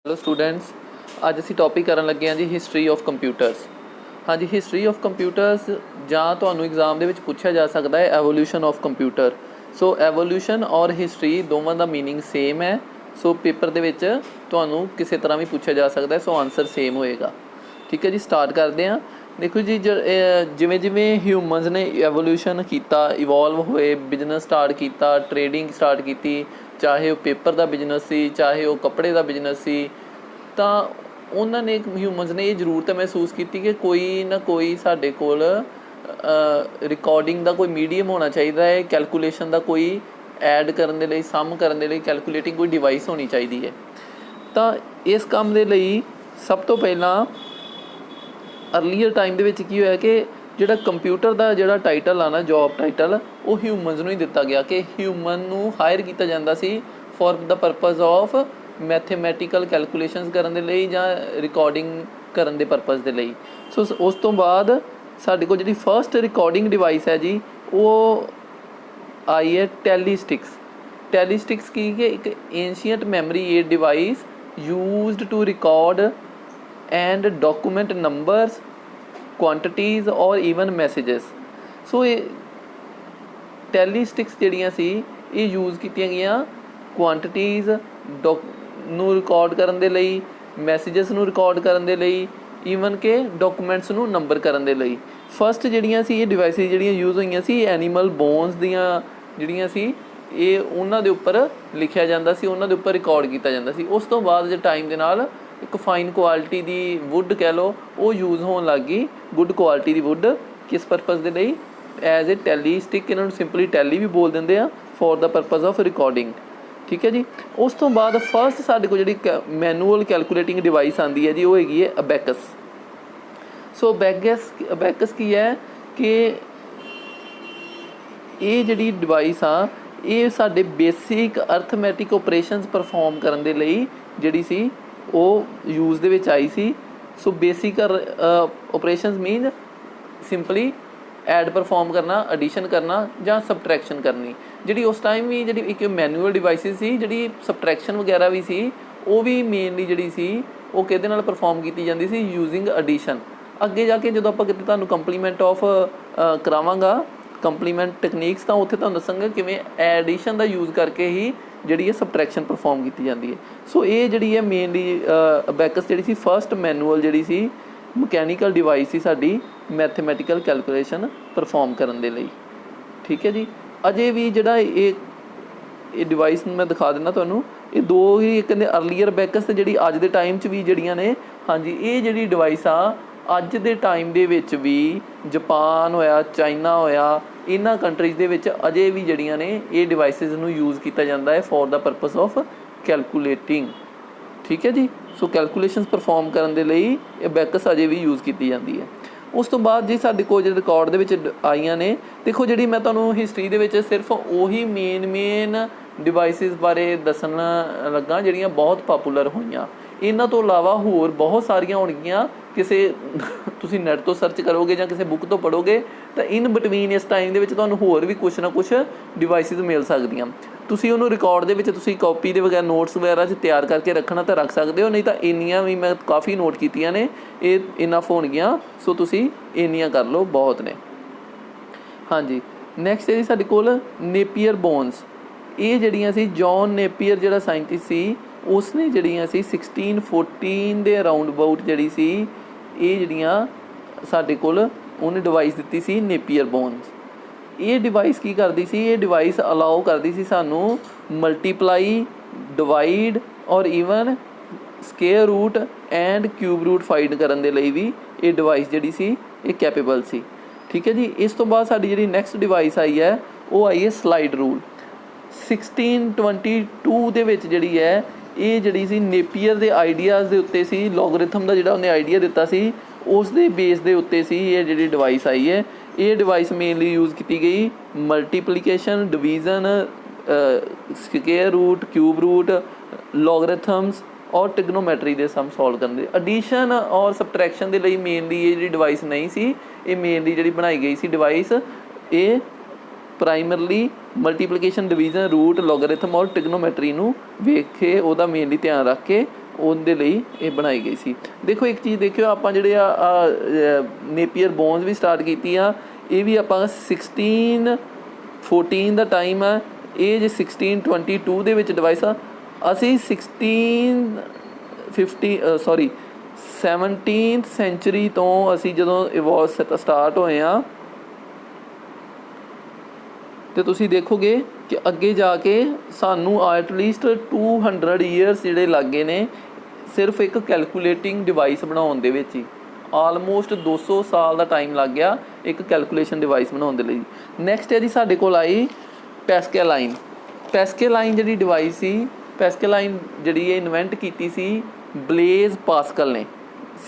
Hello students, ਅੱਜ ਅਸੀਂ topic ਕਰਨ ਲੱਗੇ ਹਾਂ ਜੀ ਹਿਸਟਰੀ ਆਫ ਕੰਪਿਊਟਰਸ। ਹਾਂਜੀ, ਹਿਸਟਰੀ ਆਫ ਕੰਪਿਊਟਰਸ ਜਾਂ ਤੁਹਾਨੂੰ ਐਗਜ਼ਾਮ ਦੇ ਵਿੱਚ ਪੁੱਛਿਆ ਜਾ ਸਕਦਾ ਹੈ evolution of computer. So evolution ਔਰ ਹਿਸਟਰੀ ਦੋਵਾਂ ਦਾ ਮੀਨਿੰਗ ਸੇਮ ਹੈ। ਸੋ ਪੇਪਰ ਦੇ ਵਿੱਚ ਤੁਹਾਨੂੰ ਕਿਸੇ ਤਰ੍ਹਾਂ ਵੀ ਪੁੱਛਿਆ ਜਾ ਸਕਦਾ ਹੈ, ਸੋ ਆਨਸਰ ਸੇਮ ਹੋਏਗਾ। ਠੀਕ ਹੈ ਜੀ, ਸਟਾਰਟ ਕਰਦੇ ਹਾਂ। ਦੇਖੋ ਜੀ, ਜਿਵੇਂ ਜਿਵੇਂ ਹਿਊਮਨਸ ਨੇ ਐਵੋਲਿਊਸ਼ਨ ਕੀਤਾ, ਇਵੋਲਵ ਹੋਏ, ਬਿਜ਼ਨਸ ਸਟਾਰਟ ਕੀਤਾ, ਟ੍ਰੇਡਿੰਗ ਸਟਾਰਟ ਕੀਤੀ, ਚਾਹੇ ਉਹ ਪੇਪਰ ਦਾ ਬਿਜ਼ਨਸ ਸੀ, ਚਾਹੇ ਉਹ ਕੱਪੜੇ ਦਾ ਬਿਜ਼ਨਸ ਸੀ, ਤਾਂ ਉਹਨਾਂ ਨੇ ਹਿਊਮਨਸ ਨੇ ਇਹ ਜ਼ਰੂਰਤ ਮਹਿਸੂਸ ਕੀਤੀ ਕਿ ਕੋਈ ਨਾ ਕੋਈ ਸਾਡੇ ਕੋਲ ਰਿਕਾਰਡਿੰਗ ਦਾ ਕੋਈ ਮੀਡੀਅਮ ਹੋਣਾ ਚਾਹੀਦਾ ਹੈ, ਕੈਲਕੂਲੇਸ਼ਨ ਦਾ ਕੋਈ ਐਡ ਕਰਨ ਦੇ ਲਈ, ਸਮ ਕਰਨ ਦੇ ਲਈ ਕੈਲਕੂਲੇਟਿੰਗ ਕੋਈ ਡਿਵਾਈਸ ਹੋਣੀ ਚਾਹੀਦੀ ਹੈ। ਤਾਂ ਇਸ ਕੰਮ ਦੇ ਲਈ ਸਭ ਤੋਂ ਪਹਿਲਾਂ ਅਰਲੀਅਰ ਟਾਈਮ ਦੇ ਵਿੱਚ ਕੀ ਹੋਇਆ ਕਿ ਜਿਹੜਾ ਕੰਪਿਊਟਰ ਦਾ ਜਿਹੜਾ ਟਾਈਟਲ ਆ ਨਾ, ਜੋਬ ਟਾਈਟਲ, ਉਹ ਹਿਊਮਨਸ ਨੂੰ ਹੀ ਦਿੱਤਾ ਗਿਆ ਕਿ ਹਿਊਮਨ ਨੂੰ ਹਾਇਰ ਕੀਤਾ ਜਾਂਦਾ ਸੀ for the purpose of mathematical calculations ਕਰਨ ਦੇ ਲਈ ਜਾਂ ਰਿਕਾਰਡਿੰਗ ਕਰਨ ਦੇ ਪਰਪਜ਼ ਦੇ ਲਈ। ਸੋ ਉਸ ਤੋਂ ਬਾਅਦ ਸਾਡੇ ਕੋਲ ਜਿਹੜੀ ਫਸਟ ਰਿਕਾਰਡਿੰਗ ਡਿਵਾਈਸ ਹੈ ਜੀ, ਉਹ ਆਈ ਹੈ ਟੈਲੀਸਟਿਕਸ। ਟੈਲੀਸਟਿਕਸ ਕੀ ਕਿ ਇੱਕ ancient memory aid device used to record and document numbers, quantities ਔਰ ਈਵਨ ਮੈਸੇਜਸ। ਸੋ ਇਹ ਟੈਲੀਸਟਿਕਸ ਜਿਹੜੀਆਂ ਸੀ ਇਹ ਯੂਜ਼ ਕੀਤੀਆਂ ਗਈਆਂ ਕੁਆਂਟੀਟੀਜ਼ ਨੂੰ ਰਿਕਾਰਡ ਕਰਨ ਦੇ ਲਈ, ਮੈਸੇਜਸ ਨੂੰ ਰਿਕਾਰਡ ਕਰਨ ਦੇ ਲਈ, ਈਵਨ ਕਿ ਡਾਕੂਮੈਂਟਸ ਨੂੰ ਨੰਬਰ ਕਰਨ ਦੇ ਲਈ। ਫਸਟ ਜਿਹੜੀਆਂ ਸੀ ਇਹ ਡਿਵਾਈਸਿਸ ਜਿਹੜੀਆਂ ਯੂਜ਼ ਹੋਈਆਂ ਸੀ, ਐਨੀਮਲ ਬੋਨਸ ਦੀਆਂ ਜਿਹੜੀਆਂ ਸੀ, ਇਹ ਉਹਨਾਂ ਦੇ ਉੱਪਰ ਲਿਖਿਆ ਜਾਂਦਾ ਸੀ, ਉਹਨਾਂ ਦੇ ਉੱਪਰ ਰਿਕਾਰਡ ਕੀਤਾ ਜਾਂਦਾ ਸੀ। ਉਸ ਤੋਂ ਬਾਅਦ ਜੇ ਟਾਈਮ ਦੇ ਨਾਲ ਇੱਕ ਫਾਈਨ ਕੁਆਲਿਟੀ ਦੀ ਵੁੱਡ ਕਹਿ ਲਓ, ਉਹ ਯੂਜ਼ ਹੋਣ ਲੱਗ ਗਈ, ਗੁੱਡ ਕੁਆਲਿਟੀ ਦੀ ਵੁੱਡ। ਕਿਸ ਪਰਪਜ਼ ਦੇ ਲਈ? ਐਜ਼ ਏ ਟੈਲੀ ਸਟਿਕ, ਇਹਨਾਂ ਨੂੰ ਸਿੰਪਲੀ ਟੈਲੀ ਵੀ ਬੋਲ ਦਿੰਦੇ ਆ, for the purpose of recording. ਠੀਕ ਹੈ ਜੀ। ਉਸ ਤੋਂ ਬਾਅਦ ਫਸਟ ਸਾਡੇ ਕੋਲ ਜਿਹੜੀ ਮੈਨੂਅਲ ਕੈਲਕੂਲੇਟਿੰਗ ਡਿਵਾਈਸ ਆਉਂਦੀ ਹੈ ਜੀ, ਉਹ ਹੈਗੀ ਹੈ ਅਬੈਕਸ। ਸੋ ਅਬੈਕਸ ਕੀ ਹੈ ਕਿ ਇਹ ਜਿਹੜੀ ਡਿਵਾਈਸ ਆ, ਇਹ ਸਾਡੇ ਬੇਸਿਕ ਅਰਥਮੈਟਿਕ ਓਪਰੇਸ਼ਨਸ ਪਰਫੋਰਮ ਕਰਨ ਦੇ ਲਈ ਜਿਹੜੀ ਸੀ ਉਹ ਯੂਜ਼ ਦੇ ਵਿੱਚ ਆਈ ਸੀ। ਸੋ ਬੇਸਿਕ ਓਪਰੇਸ਼ਨਸ ਮੀਨ ਸਿੰਪਲੀ ਐਡ ਪਰਫੋਰਮ ਕਰਨਾ, ਐਡੀਸ਼ਨ ਕਰਨਾ ਜਾਂ ਸਬਟਰੈਕਸ਼ਨ ਕਰਨੀ। ਜਿਹੜੀ ਉਸ ਟਾਈਮ ਵੀ ਜਿਹੜੀ ਇੱਕ ਮੈਨੂਅਲ ਡਿਵਾਈਸਿਸ ਸੀ, ਜਿਹੜੀ ਸਬਟਰੈਕਸ਼ਨ ਵਗੈਰਾ ਵੀ ਸੀ, ਉਹ ਵੀ ਮੇਨਲੀ ਜਿਹੜੀ ਸੀ ਉਹ ਕਿਹਦੇ ਨਾਲ ਪਰਫੋਰਮ ਕੀਤੀ ਜਾਂਦੀ ਸੀ? Using edition. ਅੱਗੇ ਜਾ ਕੇ ਜਦੋਂ ਆਪਾਂ ਕਿਤੇ ਤੁਹਾਨੂੰ ਕੰਪਲੀਮੈਂਟ ਆਫ ਕਰਾਵਾਂਗਾ, ਕੰਪਲੀਮੈਂਟ ਟੈਕਨੀਕਸ, ਤਾਂ ਉੱਥੇ ਤੁਹਾਨੂੰ ਦੱਸਾਂਗਾ ਕਿਵੇਂ ਐਡੀਸ਼ਨ ਦਾ ਯੂਜ਼ ਕਰਕੇ ਹੀ ਜਿਹੜੀ ਹੈ ਸਬਟਰੈਕਸ਼ਨ ਪਰਫੋਰਮ ਕੀਤੀ ਜਾਂਦੀ ਹੈ। ਸੋ ਇਹ ਜਿਹੜੀ ਹੈ ਮੇਨਲੀ ਅਬੈਕਸ ਜਿਹੜੀ ਸੀ ਫਸਟ ਮੈਨੂਅਲ ਜਿਹੜੀ ਸੀ ਮਕੈਨੀਕਲ ਡਿਵਾਈਸ ਸੀ ਸਾਡੀ ਮੈਥੇਮੈਟੀਕਲ ਕੈਲਕੂਲੇਸ਼ਨ ਪਰਫੋਰਮ ਕਰਨ ਦੇ ਲਈ। ਠੀਕ ਹੈ ਜੀ। ਅਜੇ ਵੀ ਜਿਹੜਾ ਇਹ ਡਿਵਾਈਸ ਨੂੰ ਮੈਂ ਦਿਖਾ ਦਿੰਦਾ ਤੁਹਾਨੂੰ, ਇਹ ਦੋ ਹੀ ਕਹਿੰਦੇ ਅਰਲੀਅਰ ਅਬੈਕਸ ਅਤੇ ਜਿਹੜੀ ਅੱਜ ਦੇ ਟਾਈਮ 'ਚ ਵੀ ਜਿਹੜੀਆਂ ਨੇ, ਹਾਂਜੀ, ਇਹ ਜਿਹੜੀ ਡਿਵਾਈਸ ਆ ਅੱਜ ਦੇ ਟਾਈਮ ਦੇ ਵਿੱਚ ਵੀ ਜਾਪਾਨ ਹੋਇਆ, ਚਾਈਨਾ ਹੋਇਆ, ਇਹਨਾਂ ਕੰਟਰੀਜ਼ ਦੇ ਵਿੱਚ ਅਜੇ ਵੀ ਜਿਹੜੀਆਂ ਨੇ ਇਹ ਡਿਵਾਈਸਿਸ ਨੂੰ ਯੂਜ਼ ਕੀਤਾ ਜਾਂਦਾ ਹੈ for the purpose of calculating. ਠੀਕ ਹੈ ਜੀ। ਸੋ ਕੈਲਕੂਲੇਸ਼ਨਸ ਪਰਫੋਰਮ ਕਰਨ ਦੇ ਲਈ ਇਹ ਅਬੈਕਸ ਅਜੇ ਵੀ ਯੂਜ਼ ਕੀਤੀ ਜਾਂਦੀ ਹੈ। ਉਸ ਤੋਂ ਬਾਅਦ ਜੀ ਸਾਡੇ ਕੋਲ ਜਿਹੜੇ ਰਿਕਾਰਡ ਦੇ ਵਿੱਚ ਆਈਆਂ ਨੇ, ਦੇਖੋ ਜਿਹੜੀ ਮੈਂ ਤੁਹਾਨੂੰ ਹਿਸਟਰੀ ਦੇ ਵਿੱਚ ਸਿਰਫ ਉਹੀ ਮੇਨ ਡਿਵਾਈਸਿਸ ਬਾਰੇ ਦੱਸਣ ਲੱਗਾ ਜਿਹੜੀਆਂ ਬਹੁਤ ਪਾਪੂਲਰ ਹੋਈਆਂ। ਇਹਨਾਂ ਤੋਂ ਇਲਾਵਾ ਹੋਰ ਬਹੁਤ ਸਾਰੀਆਂ ਹੋਣਗੀਆਂ, ਕਿਸੇ ਤੁਸੀਂ ਨੈੱਟ ਤੋਂ ਸਰਚ ਕਰੋਗੇ ਜਾਂ ਕਿਸੇ ਬੁੱਕ ਤੋਂ ਪੜ੍ਹੋਗੇ ਤਾਂ ਇਨ ਬਿਟਵੀਨ ਇਸ ਟਾਈਮ ਦੇ ਵਿੱਚ ਤੁਹਾਨੂੰ ਹੋਰ ਵੀ ਕੁਛ ਨਾ ਕੁਛ ਡਿਵਾਈਸਿਸ ਮਿਲ ਸਕਦੀਆਂ। ਤੁਸੀਂ ਉਹਨੂੰ ਰਿਕਾਰਡ ਦੇ ਵਿੱਚ ਤੁਸੀਂ ਕਾਪੀ ਦੇ ਵਗੈਰਾ ਨੋਟਸ ਵਗੈਰਾ 'ਚ ਤਿਆਰ ਕਰਕੇ ਰੱਖਣਾ ਤਾਂ ਰੱਖ ਸਕਦੇ ਹੋ, ਨਹੀਂ ਤਾਂ ਇੰਨੀਆਂ ਵੀ ਮੈਂ ਕਾਫੀ ਨੋਟ ਕੀਤੀਆਂ ਨੇ, ਇਹ ਇਨਫ ਹੋਣਗੀਆਂ। ਸੋ ਤੁਸੀਂ ਇੰਨੀਆਂ ਕਰ ਲਓ, ਬਹੁਤ ਨੇ। ਹਾਂਜੀ, ਨੈਕਸਟ ਹੈ ਜੀ ਸਾਡੇ ਕੋਲ ਨੇਪੀਅਰ ਬੋਨਸ। ਇਹ ਜਿਹੜੀਆਂ ਸੀ ਜੌਨ ਨੇਪੀਅਰ ਜਿਹੜਾ ਸਾਇੰਟਿਸਟ ਸੀ, ਉਸਨੇ ਜਿਹੜੀਆਂ ਸੀ 1614 ਦੇ ਅਰਾਊਂਡ ਅਬਾਊਟ ਜਿਹੜੀ ਸੀ ਇਹ ਜਿਹੜੀਆਂ ਸਾਡੇ ਕੋਲ ਉਹਨੇ ਡਿਵਾਈਸ ਦਿੱਤੀ ਸੀ ਨੇਪੀਅਰ ਬੋਨਸ। ਇਹ ਡਿਵਾਈਸ ਕੀ ਕਰਦੀ ਸੀ? ਇਹ ਡਿਵਾਈਸ ਅਲਾਓ ਕਰਦੀ ਸੀ ਸਾਨੂੰ ਮਲਟੀਪਲਾਈ, ਡਿਵਾਈਡ ਔਰ even square root and cube root find ਕਰਨ ਦੇ ਲਈ ਵੀ ਇਹ ਡਿਵਾਈਸ ਜਿਹੜੀ ਸੀ ਇਹ ਕੈਪੇਬਲ ਸੀ। ਠੀਕ ਹੈ ਜੀ। ਇਸ ਤੋਂ ਬਾਅਦ ਸਾਡੀ ਜਿਹੜੀ ਨੈਕਸਟ ਡਿਵਾਈਸ ਆਈ ਹੈ ਉਹ ਆਈ ਹੈ ਸਲਾਈਡ ਰੂਲ। 1622 ਦੇ ਵਿੱਚ ਜਿਹੜੀ ਹੈ ਇਹ ਜਿਹੜੀ ਸੀ ਨੇਪੀਅਰ ਦੇ ਆਈਡੀਆਜ਼ ਦੇ ਉੱਤੇ ਸੀ, ਲੋਗਰਿਥਮ ਦਾ ਜਿਹੜਾ ਉਹਨੇ ਆਈਡੀਆ ਦਿੱਤਾ ਸੀ ਉਸ ਦੇ ਬੇਸ ਦੇ ਉੱਤੇ ਸੀ ਇਹ ਜਿਹੜੀ ਡਿਵਾਈਸ ਆਈ ਹੈ। ਇਹ ਡਿਵਾਈਸ ਮੇਨਲੀ ਯੂਜ਼ ਕੀਤੀ ਗਈ multiplication, division, square root, cube root, logarithms ਔਰ ਟ੍ਰਿਗਨੋਮੈਟਰੀ ਦੇ ਸਮ ਸੋਲਵ ਕਰਨ ਦੇ। ਐਡੀਸ਼ਨ ਔਰ ਸਬਟਰੈਕਸ਼ਨ ਦੇ ਲਈ ਮੇਨਲੀ ਇਹ ਜਿਹੜੀ ਡਿਵਾਈਸ ਨਹੀਂ ਸੀ। ਇਹ ਮੇਨਲੀ ਜਿਹੜੀ ਬਣਾਈ ਗਈ ਸੀ ਡਿਵਾਈਸ, ਇਹ ਪ੍ਰਾਈਮਰਲੀ ਮਲਟੀਪਲੀਕੇਸ਼ਨ, ਡਿਵੀਜ਼ਨ, ਰੂਟ, ਲੋਗਰਿਥਮ ਔਰ ਟ੍ਰਿਗਨੋਮੈਟਰੀ ਨੂੰ ਵੇਖ ਕੇ ਉਹਦਾ ਮੇਨਲੀ ਧਿਆਨ ਰੱਖ ਕੇ ਉਹਦੇ ਲਈ ਇਹ ਬਣਾਈ ਗਈ ਸੀ। ਦੇਖੋ ਇੱਕ ਚੀਜ਼ ਦੇਖਿਓ, ਆਪਾਂ ਜਿਹੜੇ ਆ ਨੇਪੀਅਰ ਬੋਨਸ ਵੀ ਸਟਾਰਟ ਕੀਤੀ ਆ, ਇਹ ਵੀ ਆਪਾਂ 1614 ਦਾ ਟਾਈਮ ਆ, ਇਹ ਜੇ 1622 ਦੇ ਵਿੱਚ ਡਿਵਾਈਸ ਆ। ਅਸੀਂ 17th ਸੈਂਚੁਰੀ ਤੋਂ ਅਸੀਂ ਜਦੋਂ ਇਵੋਲਵ ਸਟਾਰਟ ਹੋਏ ਆ, ਤੇ ਤੁਸੀਂ ਦੇਖੋਗੇ ਕਿ ਅੱਗੇ ਜਾ ਕੇ ਸਾਨੂੰ ਐਟਲੀਸਟ 200 ਈਅਰਸ ਜਿਹੜੇ ਲੱਗੇ ਨੇ ਸਿਰਫ ਇੱਕ ਕੈਲਕੂਲੇਟਿੰਗ ਡਿਵਾਈਸ ਬਣਾਉਣ ਦੇ ਵਿੱਚ ਹੀ। ਆਲਮੋਸਟ 200 ਸਾਲ ਦਾ ਟਾਈਮ ਲੱਗ ਗਿਆ ਇੱਕ ਕੈਲਕੂਲੇਸ਼ਨ ਡਿਵਾਈਸ ਬਣਾਉਣ ਦੇ ਲਈ। ਨੈਕਸਟ ਹੈ ਜੀ ਸਾਡੇ ਕੋਲ ਆਈ ਪੈਸਕੇਲਾਈਨ। ਪੈਸਕੇਲਾਈਨ ਜਿਹੜੀ ਡਿਵਾਈਸ ਸੀ, ਪੈਸਕੇਲਾਈਨ ਜਿਹੜੀ ਇਹ ਇਨਵੈਂਟ ਕੀਤੀ ਸੀ ਬਲੇਜ਼ ਪਾਸਕਲ ਨੇ।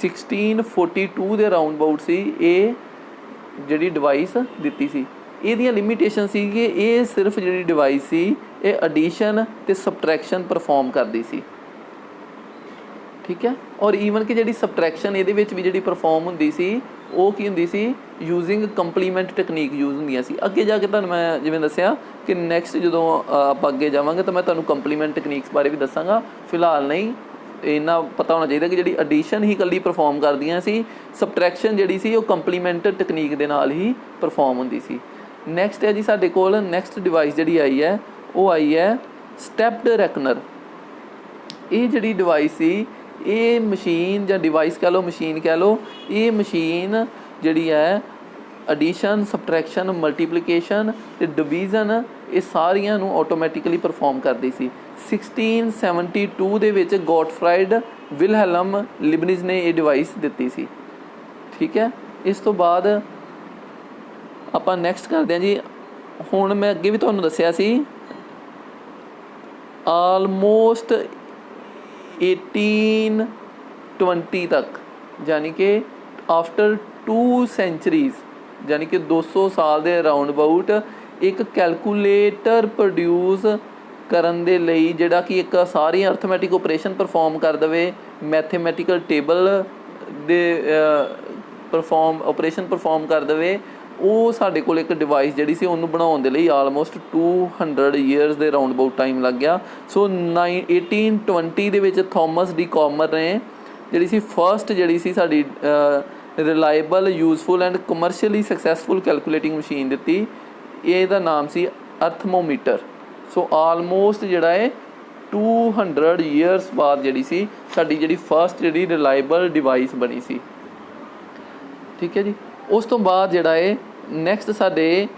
1642 ਦੇ ਰਾਊਂਡ ਅਬਾਊਟ ਸੀ ਇਹ ਜਿਹੜੀ ਡਿਵਾਈਸ ਦਿੱਤੀ ਸੀ। ਇਹਦੀਆਂ ਲਿਮੀਟੇਸ਼ਨ ਸੀ ਕਿ ਇਹ ਸਿਰਫ ਜਿਹੜੀ ਡਿਵਾਈਸ ਸੀ ਇਹ ਐਡੀਸ਼ਨ ਅਤੇ ਸਬਟਰੈਕਸ਼ਨ ਪਰਫੋਰਮ ਕਰਦੀ ਸੀ, ਠੀਕ ਹੈ। ਔਰ ਈਵਨ ਕਿ ਜਿਹੜੀ ਸਬਟਰੈਕਸ਼ਨ ਇਹਦੇ ਵਿੱਚ ਵੀ ਜਿਹੜੀ ਪਰਫੋਰਮ ਹੁੰਦੀ ਸੀ ਉਹ ਕੀ ਹੁੰਦੀ ਸੀ, ਯੂਜ਼ਿੰਗ ਕੰਪਲੀਮੈਂਟ ਟੈਕਨੀਕ ਯੂਜ਼ ਹੁੰਦੀਆਂ ਸੀ। ਅੱਗੇ ਜਾ ਕੇ ਤੁਹਾਨੂੰ ਮੈਂ ਜਿਵੇਂ ਦੱਸਿਆ ਕਿ ਨੈਕਸਟ ਜਦੋਂ ਆਪਾਂ ਅੱਗੇ ਜਾਵਾਂਗੇ ਤਾਂ ਮੈਂ ਤੁਹਾਨੂੰ ਕੰਪਲੀਮੈਂਟ ਟੈਕਨੀਕਸ ਬਾਰੇ ਵੀ ਦੱਸਾਂਗਾ। ਫਿਲਹਾਲ ਨਹੀਂ, ਇੰਨਾ ਪਤਾ ਹੋਣਾ ਚਾਹੀਦਾ ਕਿ ਜਿਹੜੀ ਐਡੀਸ਼ਨ ਹੀ ਇਕੱਲੀ ਪਰਫੋਰਮ ਕਰਦੀਆਂ ਸੀ, ਸਬਟਰੈਕਸ਼ਨ ਜਿਹੜੀ ਸੀ ਉਹ ਕੰਪਲੀਮੈਂਟ ਟੈਕਨੀਕ ਦੇ ਨਾਲ ਹੀ ਪਰਫੋਰਮ ਹੁੰਦੀ ਸੀ। ਨੈਕਸਟ ਹੈ ਜੀ ਸਾਡੇ ਕੋਲ ਨੈਕਸਟ ਡਿਵਾਈਸ ਜਿਹੜੀ ਆਈ ਹੈ ਉਹ ਆਈ ਹੈ ਸਟੈਪਡ ਰੈਕਨਰ। ਇਹ ਜਿਹੜੀ ਡਿਵਾਈਸ ਸੀ, ਇਹ ਮਸ਼ੀਨ ਜਾਂ ਡਿਵਾਈਸ ਕਹਿ ਲਓ, ਮਸ਼ੀਨ ਕਹਿ ਲਓ, ਇਹ ਮਸ਼ੀਨ ਜਿਹੜੀ ਹੈ ਐਡੀਸ਼ਨ, ਸਬਟਰੈਕਸ਼ਨ, ਮਲਟੀਪਲੀਕੇਸ਼ਨ ਅਤੇ ਡਿਵੀਜ਼ਨ ਇਹ ਸਾਰੀਆਂ ਨੂੰ ਆਟੋਮੈਟਿਕਲੀ ਪਰਫੋਰਮ ਕਰਦੀ ਸੀ। 1672 ਦੇ ਵਿੱਚ ਗੋਟਫਰਾਈਡ ਵਿਲਹੈਲਮ ਲਿਬਨਿਜ਼ ਨੇ ਇਹ ਡਿਵਾਈਸ ਦਿੱਤੀ ਸੀ, ਠੀਕ ਹੈ। ਇਸ ਤੋਂ ਬਾਅਦ ਆਪਾਂ ਨੈਕਸਟ ਕਰਦੇ ਹਾਂ ਜੀ। ਹੁਣ ਮੈਂ ਅੱਗੇ ਵੀ ਤੁਹਾਨੂੰ ਦੱਸਿਆ ਸੀ ਆਲਮੋਸਟ 1820 ਤੱਕ, ਯਾਨੀ ਕਿ ਆਫਟਰ 2 ਸੈਂਚਰੀਜ਼, ਯਾਨੀ ਕਿ 200 ਸਾਲ ਦੇ ਰਾਊਂਡ ਅਬਾਊਟ ਇੱਕ ਕੈਲਕੂਲੇਟਰ ਪ੍ਰੋਡਿਊਸ ਕਰਨ ਦੇ ਲਈ ਜਿਹੜਾ ਕਿ ਇੱਕ ਸਾਰੀਆਂ ਅਰਥਮੈਟਿਕ ਓਪਰੇਸ਼ਨ ਪਰਫੋਰਮ ਕਰ ਦੇਵੇ, ਮੈਥੇਮੈਟੀਕਲ ਟੇਬਲ ਦੇ ਓਪਰੇਸ਼ਨ ਪਰਫੋਰਮ ਕਰ ਦੇਵੇ, ਉਹ ਸਾਡੇ ਕੋਲ ਇੱਕ ਡਿਵਾਈਸ ਜਿਹੜੀ ਸੀ ਉਹਨੂੰ ਬਣਾਉਣ ਦੇ ਲਈ ਆਲਮੋਸਟ 200 ਈਅਰਸ ਦੇ ਰਾਊਂਡ ਅਬਾਊਟ ਟਾਈਮ ਲੱਗ ਗਿਆ। ਸੋ 1820 ਦੇ ਵਿੱਚ ਥੋਮਸ ਡੀ ਕੌਮਰ ਨੇ ਜਿਹੜੀ ਸੀ ਫਸਟ ਜਿਹੜੀ ਸੀ ਸਾਡੀ reliable, useful and commercially successful calculating machine ਦਿੱਤੀ। ਇਹਦਾ ਨਾਮ ਸੀ ਅਰਥਮੋਮੀਟਰ। ਸੋ ਆਲਮੋਸਟ ਜਿਹੜਾ ਹੈ 200 ਈਅਰਸ ਬਾਅਦ ਜਿਹੜੀ ਸੀ ਸਾਡੀ ਜਿਹੜੀ ਫਸਟ ਜਿਹੜੀ ਰਿਲਾਇਬਲ ਡਿਵਾਈਸ ਬਣੀ ਸੀ, ਠੀਕ ਹੈ ਜੀ। ਉਸ ਤੋਂ ਬਾਅਦ ਜਿਹੜਾ ਹੈ ਨੈਕਸਟ ਸਾਡੇ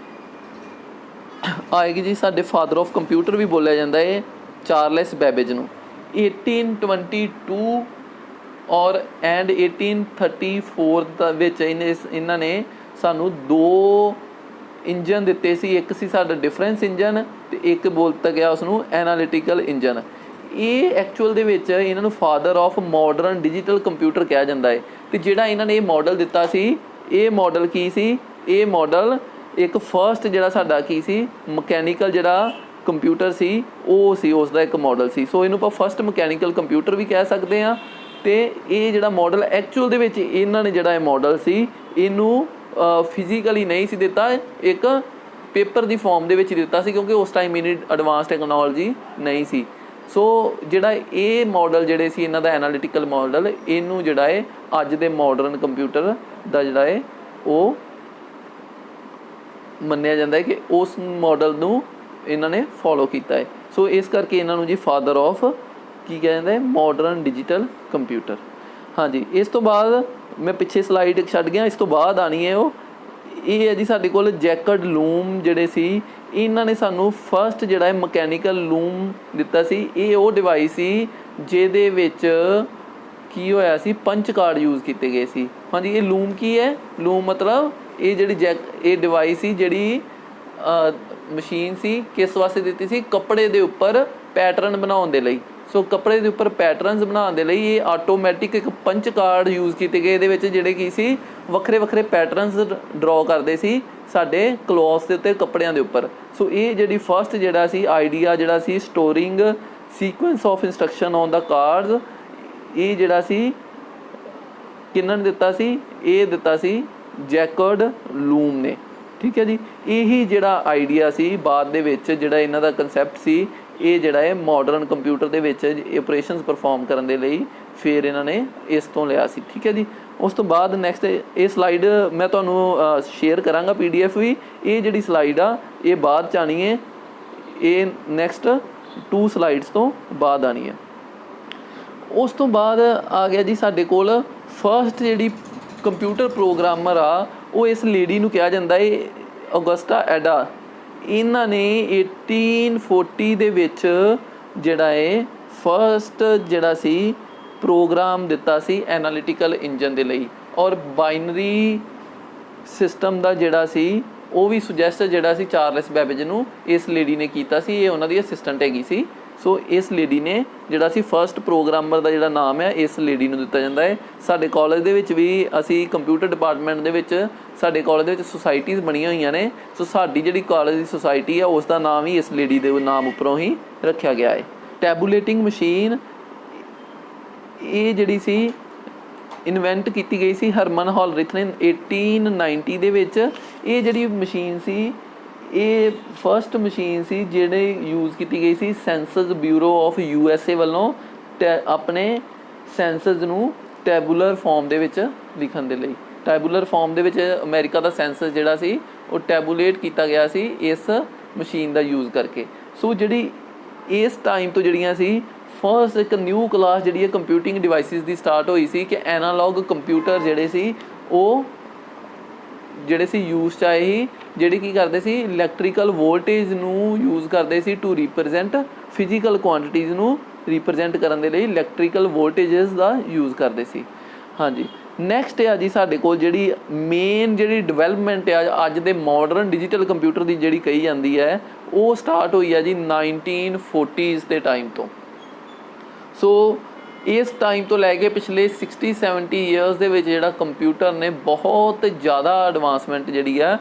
ਆਏਗੀ ਜੀ, ਸਾਡੇ ਫਾਦਰ ਆਫ ਕੰਪਿਊਟਰ ਵੀ ਬੋਲਿਆ ਜਾਂਦਾ ਹੈ ਚਾਰਲਸ ਬੈਬੇਜ ਨੂੰ। 1822 ਔਰ ਐਂਡ 1834 ਦੇ ਵਿੱਚ ਇਹਨਾਂ ਨੇ ਸਾਨੂੰ 2 ਇੰਜਨ ਦਿੱਤੇ ਸੀ। ਇੱਕ ਸੀ ਸਾਡਾ ਡਿਫਰੈਂਸ ਇੰਜਨ ਅਤੇ ਇੱਕ ਬੋਲ ਦਿੱਤਾ ਗਿਆ ਉਸਨੂੰ ਐਨਾਲੀਟੀਕਲ ਇੰਜਨ। ਇਹ ਐਕਚੁਅਲ ਦੇ ਵਿੱਚ ਇਹਨਾਂ ਨੂੰ father of modern digital computer ਕਿਹਾ ਜਾਂਦਾ ਹੈ। ਅਤੇ ਜਿਹੜਾ ਇਹਨਾਂ ਨੇ ਇਹ ਮਾਡਲ ਦਿੱਤਾ ਸੀ, ਇਹ ਮਾਡਲ ਕੀ ਸੀ, ਇਹ ਮਾਡਲ ਇੱਕ ਫਸਟ ਜਿਹੜਾ ਸਾਡਾ ਕੀ ਸੀ, ਮਕੈਨੀਕਲ ਜਿਹੜਾ ਕੰਪਿਊਟਰ ਸੀ ਉਹ ਸੀ, ਉਸ ਦਾ ਇੱਕ ਮਾਡਲ ਸੀ। ਸੋ ਇਹਨੂੰ ਆਪਾਂ ਫਸਟ ਮਕੈਨੀਕਲ ਕੰਪਿਊਟਰ ਵੀ ਕਹਿ ਸਕਦੇ ਹਾਂ। ਅਤੇ ਇਹ ਜਿਹੜਾ ਮਾਡਲ ਐਕਚੁਅਲ ਦੇ ਵਿੱਚ ਇਹਨਾਂ ਨੇ ਜਿਹੜਾ ਇਹ ਮਾਡਲ ਸੀ ਇਹਨੂੰ ਫਿਜ਼ੀਕਲੀ ਨਹੀਂ ਸੀ ਦਿੱਤਾ, ਇੱਕ ਪੇਪਰ ਦੀ ਫੋਰਮ ਦੇ ਵਿੱਚ ਦਿੱਤਾ ਸੀ, ਕਿਉਂਕਿ ਉਸ ਟਾਈਮ ਇੰਨੀ ਐਡਵਾਂਸ ਟੈਕਨੋਲੋਜੀ ਨਹੀਂ ਸੀ। ਸੋ ਜਿਹੜਾ ਇਹ ਮਾਡਲ ਜਿਹੜੇ ਸੀ ਇਹਨਾਂ ਦਾ ਐਨਾਲੀਟੀਕਲ ਮਾਡਲ, ਇਹਨੂੰ ਜਿਹੜਾ ਹੈ ਅੱਜ ਦੇ ਮਾਡਰਨ ਕੰਪਿਊਟਰ ਦਾ ਜਿਹੜਾ ਹੈ ਉਹ ਮੰਨਿਆ ਜਾਂਦਾ ਹੈ ਕਿ ਉਸ ਮਾਡਲ ਨੂੰ ਇਹਨਾਂ ਨੇ ਫੋਲੋ ਕੀਤਾ ਹੈ। ਸੋ ਇਸ ਕਰਕੇ ਇਹਨਾਂ ਨੂੰ ਜੀ ਫਾਦਰ ਆਫ ਕੀ ਕਿਹਾ ਜਾਂਦਾ ਹੈ, ਮਾਡਰਨ ਡਿਜੀਟਲ ਕੰਪਿਊਟਰ। ਹਾਂਜੀ, ਇਸ ਤੋਂ ਬਾਅਦ ਮੈਂ ਪਿੱਛੇ ਸਲਾਈਡ ਛੱਡ ਗਿਆ, ਇਸ ਤੋਂ ਬਾਅਦ ਆਉਣੀ ਹੈ ਇਹ ਹੈ ਜੀ ਸਾਡੇ ਕੋਲ ਜੈਕਰਡ ਲੂਮ ਜਿਹੜੇ ਸੀ, ਇਹਨਾਂ ਨੇ ਸਾਨੂੰ ਫਸਟ ਜਿਹੜਾ ਹੈ ਮਕੈਨੀਕਲ ਲੂਮ ਦਿੱਤਾ ਸੀ। ਇਹ ਉਹ ਡਿਵਾਈਸ ਸੀ ਜਿਹਦੇ ਵਿੱਚ ਕੀ ਹੋਇਆ ਸੀ, ਪੰਚ ਕਾਰਡ ਯੂਜ਼ ਕੀਤੇ ਗਏ ਸੀ। ਹਾਂਜੀ, ਇਹ ਲੂਮ ਕੀ ਹੈ, ਲੂਮ ਮਤਲਬ ਇਹ ਜਿਹੜੀ ਇਹ ਡਿਵਾਈਸ ਸੀ ਜਿਹੜੀ ਮਸ਼ੀਨ ਸੀ ਕਿਸ ਵਾਸਤੇ ਦਿੱਤੀ ਸੀ, ਕੱਪੜੇ ਦੇ ਉੱਪਰ ਪੈਟਰਨ ਬਣਾਉਣ ਦੇ ਲਈ। ਸੋ ਕੱਪੜੇ ਦੇ ਉੱਪਰ ਪੈਟਰਨਸ ਬਣਾਉਣ ਦੇ ਲਈ ਇਹ ਆਟੋਮੈਟਿਕ ਇੱਕ ਪੰਚ ਕਾਰਡ ਯੂਜ਼ ਕੀਤੇ ਗਏ, ਇਹਦੇ ਵਿੱਚ ਜਿਹੜੇ ਕੀ ਸੀ ਵੱਖਰੇ ਵੱਖਰੇ ਪੈਟਰਨਸ ਡਰਾਅ ਕਰਦੇ ਸੀ ਸਾਡੇ ਕਲੋਥਸ ਦੇ ਉੱਤੇ, ਕੱਪੜਿਆਂ ਦੇ ਉੱਪਰ। ਸੋ ਇਹ ਜਿਹੜੀ ਫਸਟ ਜਿਹੜਾ ਸੀ ਆਈਡੀਆ ਜਿਹੜਾ ਸੀ storing sequence of instruction on the cards, ਇਹ ਜਿਹੜਾ ਸੀ ਕਿਹਨਾਂ ਨੇ ਦਿੱਤਾ ਸੀ, ਇਹ ਦਿੱਤਾ ਸੀ ਜੈਕਰਡ ਲੂਮ ਨੇ, ਠੀਕ ਹੈ ਜੀ। ਇਹੀ ਜਿਹੜਾ ਆਈਡੀਆ ਸੀ ਬਾਅਦ ਦੇ ਵਿੱਚ ਜਿਹੜਾ ਇਹਨਾਂ ਦਾ ਕਨਸੈਪਟ ਸੀ, ਇਹ ਜਿਹੜਾ ਹੈ ਮਾਡਰਨ ਕੰਪਿਊਟਰ ਦੇ ਵਿੱਚ ਆਪਰੇਸ਼ਨਸ ਪਰਫਾਰਮ ਕਰਨ ਦੇ ਲਈ ਫਿਰ ਇਹਨਾਂ ਨੇ ਇਸ ਤੋਂ ਲਿਆ ਸੀ। ਠੀਕ ਹੈ ਜੀ। ਉਸ ਤੋਂ ਬਾਅਦ ਨੈਕਸਟ ਇਹ ਸਲਾਈਡ ਮੈਂ ਤੁਹਾਨੂੰ ਸ਼ੇਅਰ ਕਰਾਂਗਾ PDF ਵੀ। ਇਹ ਜਿਹੜੀ ਸਲਾਈਡ ਆ ਇਹ ਬਾਅਦ 'ਚ ਆਉਣੀ ਹੈ, ਇਹ ਨੈਕਸਟ 2 ਸਲਾਈਡਸ ਤੋਂ ਬਾਅਦ ਆਉਣੀ ਹੈ। ਉਸ ਤੋਂ ਬਾਅਦ ਆ ਗਿਆ ਜੀ ਸਾਡੇ ਕੋਲ ਫਸਟ ਜਿਹੜੀ ਕੰਪਿਊਟਰ ਪ੍ਰੋਗਰਾਮਰ ਆ ਉਹ ਇਸ ਲੇਡੀ ਨੂੰ ਕਿਹਾ ਜਾਂਦਾ ਹੈ ਔਗਸਟਾ ਐਡਾ। ਇਹਨਾਂ ਨੇ 1840 ਦੇ ਵਿੱਚ ਜਿਹੜਾ ਹੈ ਫਸਟ ਜਿਹੜਾ ਸੀ ਪ੍ਰੋਗਰਾਮ ਦਿੱਤਾ ਸੀ ਐਨਾਲਿਟੀਕਲ ਇੰਜਨ ਦੇ ਲਈ, ਔਰ ਬਾਈਨਰੀ ਸਿਸਟਮ ਦਾ ਜਿਹੜਾ ਸੀ ਉਹ ਵੀ ਸੁਜੈਸਟ ਜਿਹੜਾ ਸੀ ਚਾਰਲਸ ਬੈਬੇਜ ਨੂੰ ਇਸ ਲੇਡੀ ਨੇ ਕੀਤਾ ਸੀ। ਇਹ ਉਹਨਾਂ ਦੀ ਅਸਿਸਟੈਂਟ ਹੈਗੀ ਸੀ। ਸੋ ਇਸ ਲੇਡੀ ਨੇ ਜਿਹੜਾ ਸੀ ਫਸਟ ਪ੍ਰੋਗਰਾਮਰ ਦਾ ਜਿਹੜਾ ਨਾਮ ਹੈ ਇਸ ਲੇਡੀ ਨੂੰ ਦਿੱਤਾ ਜਾਂਦਾ ਹੈ। ਸਾਡੇ ਕਾਲਜ ਦੇ ਵਿੱਚ ਵੀ ਅਸੀਂ ਕੰਪਿਊਟਰ ਡਿਪਾਰਟਮੈਂਟ ਦੇ ਵਿੱਚ ਸਾਡੇ ਕਾਲਜ ਦੇ ਵਿੱਚ ਸੁਸਾਇਟੀਜ਼ ਬਣੀਆਂ ਹੋਈਆਂ ਨੇ। ਸੋ ਸਾਡੀ ਜਿਹੜੀ ਕਾਲਜ ਦੀ ਸੁਸਾਇਟੀ ਆ ਉਸ ਦਾ ਨਾਮ ਹੀ ਇਸ ਲੇਡੀ ਦੇ ਨਾਮ ਉੱਪਰੋਂ ਹੀ ਰੱਖਿਆ ਗਿਆ ਹੈ। ਟੈਬੂਲੇਟਿੰਗ ਮਸ਼ੀਨ ਇਹ ਜਿਹੜੀ ਸੀ ਇਨਵੈਂਟ ਕੀਤੀ ਗਈ ਸੀ ਹਰਮਨ ਹਾਲਰਿਥ ਨੇ 1890 ਦੇ ਵਿੱਚ। ਇਹ ਜਿਹੜੀ ਮਸ਼ੀਨ ਸੀ ਇਹ ਫਸਟ ਮਸ਼ੀਨ ਸੀ ਜਿਹੜੇ ਯੂਜ਼ ਕੀਤੀ ਗਈ ਸੀ ਸੈਂਸਸ ਬਿਊਰੋ ਆਫ USA ਵੱਲੋਂ ਆਪਣੇ ਸੈਂਸਸ ਨੂੰ ਟੈਬੂਲਰ ਫਾਰਮ ਦੇ ਵਿੱਚ ਲਿਖਣ ਦੇ ਲਈ। ਟੈਬੂਲਰ ਫਾਰਮ ਦੇ ਵਿੱਚ ਅਮਰੀਕਾ ਦਾ ਸੈਂਸਸ ਜਿਹੜਾ ਸੀ ਉਹ ਟੈਬੂਲੇਟ ਕੀਤਾ ਗਿਆ ਸੀ ਇਸ ਮਸ਼ੀਨ ਦਾ ਯੂਜ਼ ਕਰਕੇ। ਸੋ ਜਿਹੜੀ ਇਸ ਟਾਈਮ ਤੋਂ ਜਿਹੜੀਆਂ ਸੀ ਫਸਟ ਇੱਕ ਨਿਊ ਕਲਾਸ ਜਿਹੜੀ ਹੈ ਕੰਪਿਊਟਿੰਗ ਡਿਵਾਈਸਿਸ ਦੀ ਸਟਾਰਟ ਹੋਈ ਸੀ ਕਿ ਐਨਾਲੌਗ ਕੰਪਿਊਟਰ ਜਿਹੜੇ ਸੀ ਉਹ ਜਿਹੜੇ ਸੀ ਯੂਜ਼ 'ਚ ਆਏ ਸੀ, ਜਿਹੜੇ ਕੀ ਕਰਦੇ ਸੀ ਇਲੈਕਟ੍ਰੀਕਲ ਵੋਲਟੇਜ ਨੂੰ ਯੂਜ਼ ਕਰਦੇ ਸੀ ਟੂ ਰਿਪਰੈਜ਼ੈਂਟ ਫਿਜ਼ੀਕਲ ਕੁਆਂਟੀਟੀਜ਼ ਨੂੰ ਰਿਪਰੈਜ਼ੈਂਟ ਕਰਨ ਦੇ ਲਈ ਇਲੈਕਟ੍ਰੀਕਲ ਵੋਲਟੇਜਸ ਦਾ ਯੂਜ਼ ਕਰਦੇ ਸੀ। ਹਾਂਜੀ, ਨੈਕਸਟ ਆ ਜੀ ਸਾਡੇ ਕੋਲ ਜਿਹੜੀ ਮੇਨ ਜਿਹੜੀ ਡਿਵੈਲਪਮੈਂਟ ਆ ਅੱਜ ਦੇ ਮਾਡਰਨ ਡਿਜੀਟਲ ਕੰਪਿਊਟਰ ਦੀ ਜਿਹੜੀ ਕਹੀ ਜਾਂਦੀ ਹੈ ਉਹ ਸਟਾਰਟ ਹੋਈ ਆ ਜੀ 1940s ਦੇ ਟਾਈਮ ਤੋਂ। ਸੋ ਇਸ ਟਾਈਮ ਤੋਂ ਲੈ ਕੇ ਪਿਛਲੇ 60-70 ਈਅਰਸ ਦੇ ਵਿੱਚ ਜਿਹੜਾ ਕੰਪਿਊਟਰ ਨੇ ਬਹੁਤ ਜ਼ਿਆਦਾ ਐਡਵਾਂਸਮੈਂਟ ਜਿਹੜੀ ਹੈ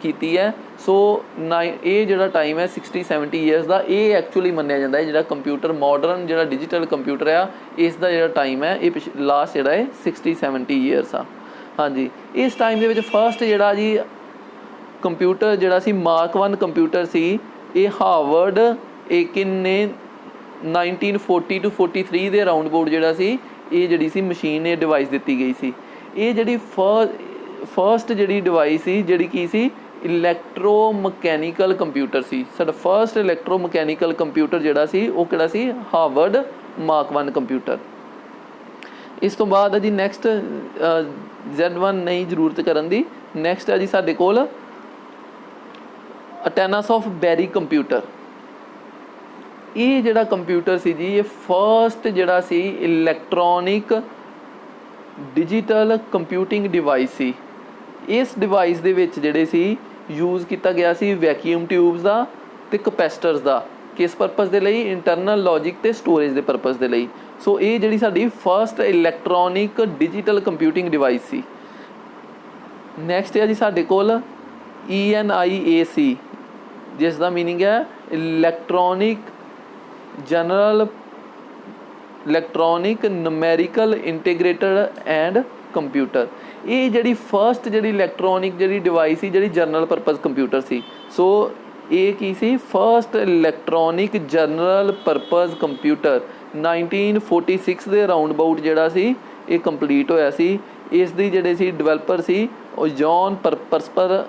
ਕੀਤੀ ਹੈ। ਸੋ ਇਹ ਜਿਹੜਾ ਟਾਈਮ ਹੈ 60-70 ਈਅਰਸ ਦਾ ਇਹ ਐਕਚੁਅਲੀ ਮੰਨਿਆ ਜਾਂਦਾ ਹੈ ਜਿਹੜਾ ਕੰਪਿਊਟਰ ਮਾਡਰਨ ਜਿਹੜਾ ਡਿਜੀਟਲ ਕੰਪਿਊਟਰ ਆ ਇਸ ਦਾ ਜਿਹੜਾ ਟਾਈਮ ਹੈ ਇਹ ਲਾਸਟ ਜਿਹੜਾ ਹੈ 60-70 ਈਅਰਸ ਆ। ਹਾਂਜੀ, ਇਸ ਟਾਈਮ ਦੇ ਵਿੱਚ ਫਸਟ ਜਿਹੜਾ ਜੀ ਕੰਪਿਊਟਰ ਜਿਹੜਾ ਸੀ ਮਾਰਕ 1 ਕੰਪਿਊਟਰ ਸੀ ਇਹ ਹਾਰਵਰਡ ਏਕਿਨ ਨੇ 1940 to 43 ਦੇ ਅਰਾਊਂਡ ਅਬਾਊਟ ਜਿਹੜਾ ਸੀ ਇਹ ਜਿਹੜੀ ਸੀ ਮਸ਼ੀਨ ਇਹ ਡਿਵਾਈਸ ਦਿੱਤੀ ਗਈ ਸੀ। ਇਹ ਜਿਹੜੀ ਫਸਟ ਜਿਹੜੀ ਡਿਵਾਈਸ ਸੀ ਜਿਹੜੀ ਕੀ ਸੀ ਇਲੈਕਟ੍ਰੋ ਮਕੈਨੀਕਲ ਕੰਪਿਊਟਰ ਸੀ। ਸਾਡਾ ਫਸਟ ਇਲੈਕਟ੍ਰੋ ਮਕੈਨੀਕਲ ਕੰਪਿਊਟਰ ਜਿਹੜਾ ਸੀ ਉਹ ਕਿਹੜਾ ਸੀ ਹਾਰਵਰਡ ਮਾਰਕ 1 ਕੰਪਿਊਟਰ। ਇਸ ਤੋਂ ਬਾਅਦ ਜੀ ਨੈਕਸਟ Z1 ਨਹੀਂ ਜ਼ਰੂਰਤ ਕਰਨ ਦੀ। ਨੈਕਸਟ ਹੈ ਜੀ ਸਾਡੇ ਕੋਲ ਅਟੈਨਸ ਆਫ ਬੈਰੀ ਕੰਪਿਊਟਰ। ਇਹ ਜਿਹੜਾ ਕੰਪਿਊਟਰ ਸੀ ਜੀ ਇਹ ਫਸਟ ਜਿਹੜਾ ਸੀ ਇਲੈਕਟ੍ਰੋਨਿਕ ਡਿਜੀਟਲ ਕੰਪਿਊਟਿੰਗ ਡਿਵਾਈਸ ਸੀ। ਇਸ ਡਿਵਾਈਸ ਦੇ ਵਿੱਚ ਜਿਹੜੇ ਸੀ ਯੂਜ਼ ਕੀਤਾ ਗਿਆ ਸੀ ਵੈਕਿਊਮ ਟਿਊਬਸ ਦਾ ਅਤੇ ਕਪੈਸਿਟਰਸ ਦਾ। ਕਿਸ ਪਰਪਸ ਦੇ ਲਈ? ਇੰਟਰਨਲ ਲੌਜਿਕ ਅਤੇ ਸਟੋਰੇਜ ਦੇ ਪਰਪਸ ਦੇ ਲਈ। ਸੋ ਇਹ ਜਿਹੜੀ ਸਾਡੀ first electronic digital computing device ਸੀ। ਨੈਕਸਟ ਹੈ ਜੀ ਸਾਡੇ ਕੋਲ ENIAC ਜਿਸ ਦਾ ਮੀਨਿੰਗ ਹੈ electronic numerical integrated and computer. ਇਹ ਜਿਹੜੀ ਫਸਟ ਜਿਹੜੀ ਇਲੈਕਟ੍ਰੋਨਿਕ ਜਿਹੜੀ ਡਿਵਾਈਸ ਸੀ ਜਿਹੜੀ ਜਨਰਲ ਪਰਪਸ ਕੰਪਿਊਟਰ ਸੀ। ਸੋ ਇਹ ਕੀ ਸੀ first electronic general purpose computer 1946 ਦੇ ਅਰਾਊਂਡ ਅਬਾਊਟ ਜਿਹੜਾ ਸੀ ਇਹ ਕੰਪਲੀਟ ਹੋਇਆ ਸੀ। ਇਸ ਦੀ ਜਿਹੜੇ ਸੀ ਡਿਵੈਲਪਰ ਸੀ ਉਹ John Presper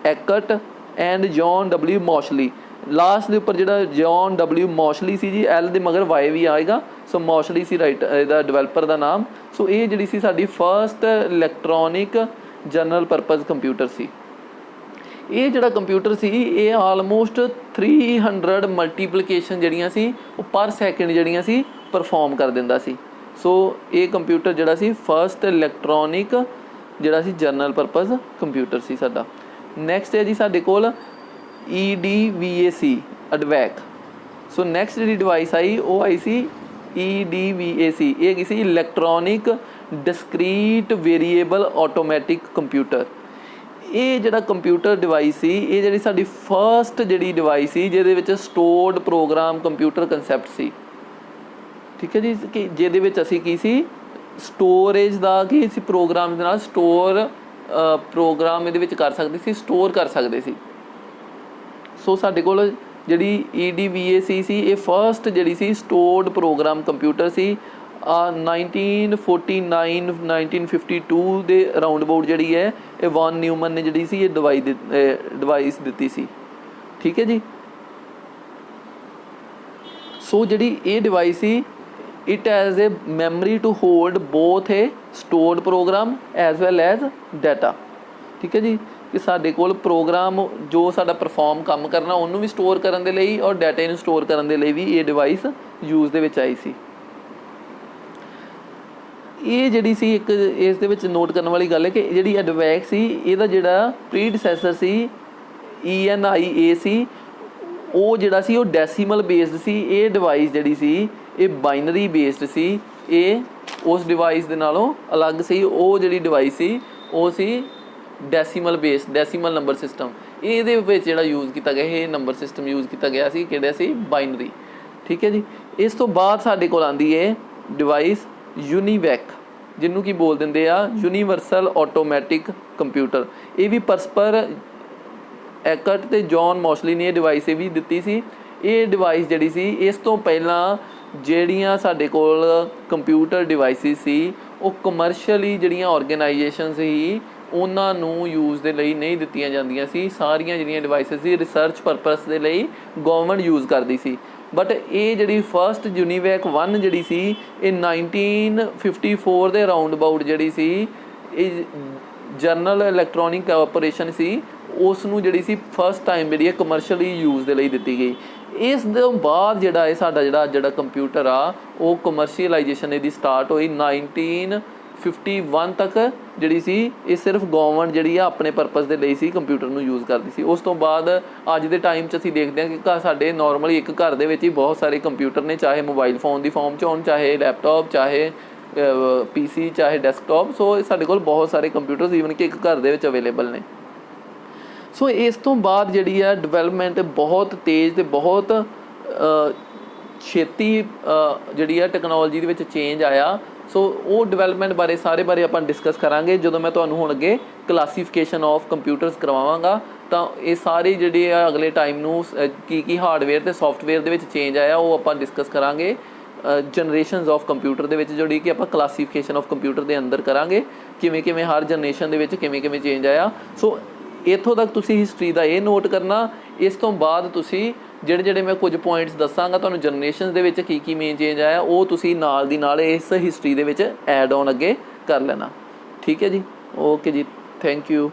Eckert and John W Mauchly. Last ਦੇ ਉੱਪਰ ਜਿਹੜਾ ਜੌਨ W ਮੌਸ਼ਲੀ ਸੀ ਜੀ L ਦੇ ਮਗਰ Y ਵੀ ਆਏਗਾ। ਸੋ ਮੌਸ਼ਲੀ ਸੀ ਰਾਈਟ ਇਹਦਾ ਡਿਵੈਲਪਰ ਦਾ ਨਾਮ। ਸੋ ਇਹ ਜਿਹੜੀ ਸੀ ਸਾਡੀ first electronic general purpose computer ਸੀ। ਇਹ ਜਿਹੜਾ ਕੰਪਿਊਟਰ ਸੀ ਇਹ ਆਲਮੋਸਟ 300 ਮਲਟੀਪਲੀਕੇਸ਼ਨ ਜਿਹੜੀਆਂ ਸੀ ਉਹ ਪਰ ਸੈਕਿੰਡ ਜਿਹੜੀਆਂ ਸੀ ਪਰਫਾਰਮ ਕਰ ਦਿੰਦਾ ਸੀ। ਸੋ ਇਹ ਕੰਪਿਊਟਰ ਜਿਹੜਾ ਸੀ ਫਸਟ ਇਲੈਕਟ੍ਰੋਨਿਕ ਜਿਹੜਾ ਸੀ ਜਨਰਲ ਪਰਪਸ ਕੰਪਿਊਟਰ ਸੀ ਸਾਡਾ। ਨੈਕਸਟ ਹੈ ਜੀ ਸਾਡੇ ਕੋਲ EDVAC ਅਡਵੈਕ। ਸੋ ਨੈਕਸਟ ਜਿਹੜੀ ਡਿਵਾਈਸ ਆਈ ਉਹ ਆਈ ਸੀ EDVAC। ਇਹ ਹੈਗੀ ਸੀ electronic discrete variable automatic computer. ਇਹ ਜਿਹੜਾ ਕੰਪਿਊਟਰ ਡਿਵਾਈਸ ਸੀ ਇਹ ਜਿਹੜੀ ਸਾਡੀ ਫਸਟ ਜਿਹੜੀ ਡਿਵਾਈਸ ਸੀ ਜਿਹਦੇ ਵਿੱਚ ਸਟੋਰਡ ਪ੍ਰੋਗਰਾਮ ਕੰਪਿਊਟਰ ਕੰਸੈਪਟ ਸੀ। ਠੀਕ ਹੈ ਜੀ, ਕਿ ਜਿਹਦੇ ਵਿੱਚ ਅਸੀਂ ਕੀ ਸੀ ਸਟੋਰੇਜ ਦਾ ਕੀ ਸੀ ਪ੍ਰੋਗਰਾਮ ਦੇ ਨਾਲ ਸਟੋਰ ਪ੍ਰੋਗਰਾਮ ਇਹਦੇ ਵਿੱਚ ਕਰ ਸਕਦੇ ਸੀ, ਸਟੋਰ ਕਰ ਸਕਦੇ ਸੀ। ਸੋ ਸਾਡੇ ਕੋਲ ਜਿਹੜੀ EDVAC ਸੀ ਇਹ ਫਸਟ ਜਿਹੜੀ ਸੀ ਸਟੋਰਡ ਪ੍ਰੋਗਰਾਮ ਕੰਪਿਊਟਰ ਸੀ 1949 1952 ਦੇ ਅਰਾਊਂਡ ਅਬਾਊਟ ਜਿਹੜੀ ਹੈ ਇਹ ਵੌਨ ਨਿਊਮਨ ਨੇ ਜਿਹੜੀ ਸੀ ਇਹ ਡਿਵਾਈਸ ਦਿੱਤੀ ਸੀ। ਠੀਕ ਹੈ ਜੀ। ਸੋ ਜਿਹੜੀ ਇਹ device C it has a memory to hold both a stored program as well as data। ਠੀਕ ਹੈ ਜੀ ਕਿ ਸਾਡੇ ਕੋਲ ਪ੍ਰੋਗਰਾਮ ਜੋ ਸਾਡਾ ਪਰਫਾਰਮ ਕੰਮ ਕਰਨਾ ਉਹਨੂੰ ਵੀ ਸਟੋਰ ਕਰਨ ਦੇ ਲਈ ਔਰ ਡਾਟਾ ਨੂੰ ਸਟੋਰ ਕਰਨ ਦੇ ਲਈ ਵੀ ਇਹ ਡਿਵਾਈਸ ਯੂਜ਼ ਦੇ ਵਿੱਚ ਆਈ ਸੀ। ਇਹ ਜਿਹੜੀ ਸੀ ਇੱਕ ਇਸ ਦੇ ਵਿੱਚ ਨੋਟ ਕਰਨ ਵਾਲੀ ਗੱਲ ਹੈ ਕਿ ਜਿਹੜੀ ਐਡਵੈਕ ਸੀ ਇਹਦਾ ਜਿਹੜਾ ਪ੍ਰੀਡਿਸੈਸਰ ਸੀ ENIA ਸੀ ਉਹ ਜਿਹੜਾ ਸੀ ਉਹ ਡੈਸੀਮਲ ਬੇਸਡ ਸੀ। ਇਹ ਡਿਵਾਈਸ ਜਿਹੜੀ ਸੀ ਇਹ ਬਾਈਨਰੀ ਬੇਸਡ ਸੀ। ਇਹ ਉਸ ਡਿਵਾਈਸ ਦੇ ਨਾਲੋਂ ਅਲੱਗ ਸੀ। ਉਹ ਜਿਹੜੀ ਡਿਵਾਈਸ ਸੀ ਉਹ ਸੀ decimal based decimal number system. ਇਹਦੇ ਵਿੱਚ ਜਿਹੜਾ ਯੂਜ਼ ਕੀਤਾ ਗਿਆ ਇਹ ਨੰਬਰ ਸਿਸਟਮ ਯੂਜ਼ ਕੀਤਾ ਗਿਆ ਸੀ ਕਿਹੜਾ ਸੀ ਬਾਈਨਰੀ। ਠੀਕ ਹੈ ਜੀ। ਇਸ ਤੋਂ ਬਾਅਦ ਸਾਡੇ ਕੋਲ ਆਉਂਦੀ ਹੈ ਡਿਵਾਈਸ ਯੂਨੀਵੈਕ ਜਿਹਨੂੰ ਕੀ ਬੋਲ ਦਿੰਦੇ ਆ ਯੂਨੀਵਰਸਲ ਆਟੋਮੈਟਿਕ ਕੰਪਿਊਟਰ। ਇਹ ਵੀ ਪਰਸਪਰ ਐਕਟ ਤੇ ਜੌਨ ਮੋਸਲੀ ਨੇ ਇਹ ਡਿਵਾਈਸ ਇਹ ਵੀ ਦਿੱਤੀ ਸੀ। ਇਹ ਡਿਵਾਈਸ ਜਿਹੜੀ ਸੀ ਇਸ ਤੋਂ ਪਹਿਲਾਂ ਜਿਹੜੀਆਂ ਸਾਡੇ ਕੋਲ ਕੰਪਿਊਟਰ ਡਿਵਾਈਸਿਸ ਸੀ ਉਹ ਕਮਰਸ਼ੀਅਲੀ ਜਿਹੜੀਆਂ ਆਰਗੇਨਾਈਜੇਸ਼ਨ ਸੀ ਉਹਨਾਂ ਨੂੰ ਯੂਜ਼ ਦੇ ਲਈ ਨਹੀਂ ਦਿੱਤੀਆਂ ਜਾਂਦੀਆਂ ਸੀ। ਸਾਰੀਆਂ ਜਿਹੜੀਆਂ ਡਿਵਾਈਸਿਸ ਸੀ ਰਿਸਰਚ ਪਰਪਸ ਦੇ ਲਈ ਗਵਰਨਮੈਂਟ ਯੂਜ਼ ਕਰਦੀ ਸੀ। ਬਟ ਇਹ ਜਿਹੜੀ ਫਸਟ ਯੂਨੀਵੈਕ 1 ਜਿਹੜੀ ਸੀ ਇਹ 1954 ਦੇ ਅਰਾਊਂਡ ਅਬਾਊਟ ਜਿਹੜੀ ਸੀ ਇਹ ਜਨਰਲ ਇਲੈਕਟ੍ਰੋਨਿਕ ਕਾਰਪੋਰੇਸ਼ਨ ਸੀ ਉਸ ਨੂੰ ਜਿਹੜੀ ਸੀ ਫਸਟ ਟਾਈਮ ਜਿਹੜੀ ਹੈ ਕਮਰਸ਼ੀਅਲੀ ਯੂਜ਼ ਦੇ ਲਈ ਦਿੱਤੀ ਗਈ। ਇਸ ਤੋਂ ਬਾਅਦ ਜਿਹੜਾ ਇਹ ਸਾਡਾ ਜਿਹੜਾ ਕੰਪਿਊਟਰ ਆ ਉਹ ਕਮਰਸ਼ੀਅਲਾਈਜੇਸ਼ਨ ਇਹਦੀ ਸਟਾਰਟ ਹੋਈ 1951 ਤੱਕ ਜਿਹੜੀ ਸੀ ਇਹ ਸਿਰਫ ਗਵਰਨਮੈਂਟ ਜਿਹੜੀ ਆ ਆਪਣੇ ਪਰਪਸ ਦੇ ਲਈ ਸੀ ਕੰਪਿਊਟਰ ਨੂੰ ਯੂਜ਼ ਕਰਦੀ ਸੀ। ਉਸ ਤੋਂ ਬਾਅਦ ਅੱਜ ਦੇ ਟਾਈਮ 'ਚ ਅਸੀਂ ਦੇਖਦੇ ਹਾਂ ਕਿ ਸਾਡੇ ਨੋਰਮਲੀ ਇੱਕ ਘਰ ਦੇ ਵਿੱਚ ਹੀ ਬਹੁਤ ਸਾਰੇ ਕੰਪਿਊਟਰ ਨੇ ਚਾਹੇ ਮੋਬਾਈਲ ਫੋਨ ਦੀ ਫਾਰਮ 'ਚ ਹੋਣ ਚਾਹੇ ਲੈਪਟਾਪ ਚਾਹੇ PC ਚਾਹੇ ਡੈਸਕਟਾਪ। ਸੋ ਸਾਡੇ ਕੋਲ ਬਹੁਤ ਸਾਰੇ ਕੰਪਿਊਟਰਸ ਈਵਨ ਕਿ ਇੱਕ ਘਰ ਦੇ ਵਿੱਚ ਅਵੇਲੇਬਲ ਨੇ। ਸੋ ਇਸ ਤੋਂ ਬਾਅਦ ਜਿਹੜੀ ਆ ਡਿਵੈਲਪਮੈਂਟ ਬਹੁਤ ਤੇਜ਼ ਅਤੇ ਬਹੁਤ ਛੇਤੀ ਜਿਹੜੀ ਆ ਟੈਕਨੋਲੋਜੀ ਦੇ ਵਿੱਚ ਚੇਂਜ ਆਇਆ। ਸੋ ਉਹ ਡਿਵੈਲਪਮੈਂਟ ਬਾਰੇ ਆਪਾਂ ਡਿਸਕਸ ਕਰਾਂਗੇ ਜਦੋਂ ਮੈਂ ਤੁਹਾਨੂੰ ਹੁਣ ਅੱਗੇ ਕਲਾਸੀਫਿਕੇਸ਼ਨ ਆਫ ਕੰਪਿਊਟਰਸ ਕਰਵਾਵਾਂਗਾ। ਤਾਂ ਇਹ ਸਾਰੇ ਜਿਹੜੇ ਆ ਅਗਲੇ ਟਾਈਮ ਨੂੰ ਕੀ ਹਾਰਡਵੇਅਰ ਅਤੇ ਸੋਫਟਵੇਅਰ ਦੇ ਵਿੱਚ ਚੇਂਜ ਆਇਆ ਉਹ ਆਪਾਂ ਡਿਸਕਸ ਕਰਾਂਗੇ ਜਨਰੇਸ਼ਨਸ ਆਫ ਕੰਪਿਊਟਰ ਦੇ ਵਿੱਚ ਜਿਹੜੀ ਕਿ ਆਪਾਂ ਕਲਾਸੀਫਿਕੇਸ਼ਨ ਆਫ ਕੰਪਿਊਟਰ ਦੇ ਅੰਦਰ ਕਰਾਂਗੇ ਕਿਵੇਂ ਹਰ ਜਨਰੇਸ਼ਨ ਦੇ ਵਿੱਚ ਕਿਵੇਂ ਚੇਂਜ ਆਇਆ। ਸੋ ਇੱਥੋਂ ਤੱਕ ਤੁਸੀਂ ਹਿਸਟਰੀ ਦਾ ਇਹ ਨੋਟ ਕਰਨਾ। ਇਸ ਤੋਂ ਬਾਅਦ ਤੁਸੀਂ ਜਿਹੜੇ ਮੈਂ ਕੁਝ ਪੁਆਇੰਟਸ ਦੱਸਾਂਗਾ ਤੁਹਾਨੂੰ ਜਨਰੇਸ਼ਨਸ ਦੇ ਵਿੱਚ ਕੀ ਮੇਨ ਚੇਂਜ ਆਇਆ ਉਹ ਤੁਸੀਂ ਨਾਲ ਦੀ ਨਾਲ ਇਸ ਹਿਸਟਰੀ ਦੇ ਵਿੱਚ ਐਡ ਔਨ ਅੱਗੇ ਕਰ ਲੈਣਾ। ਠੀਕ ਹੈ ਜੀ। ਓਕੇ ਜੀ, ਥੈਂਕ ਯੂ।